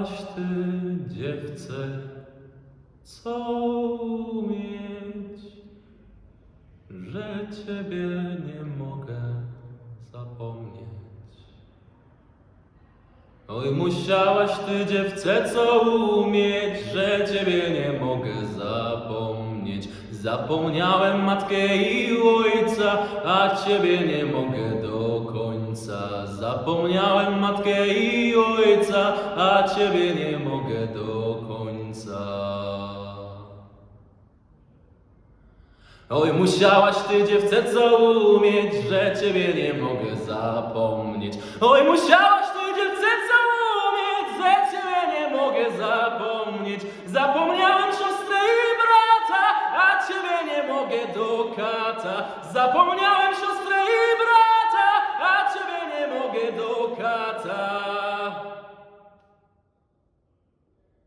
musiałaś ty, dziewczę, co umieć, że ciebie nie mogę zapomnieć. Oj, musiałaś ty, dziewczę, co umieć, że ciebie nie mogę zapomnieć. Zapomniałem matkę i ojca, a ciebie nie mogę do końca. Zapomniałem matkę i ojca, a ciebie nie mogę do końca. Oj, musiałaś ty, dziewczę, co umieć, że ciebie nie mogę zapomnieć. Oj, musiałaś ty, dziewczę, co umieć, że ciebie nie mogę zapomnieć. Zapomniałem siostrę i brata, a ciebie nie mogę do kata. Zapomniałem siostrę i brata, a ciebie nie mogę do kata.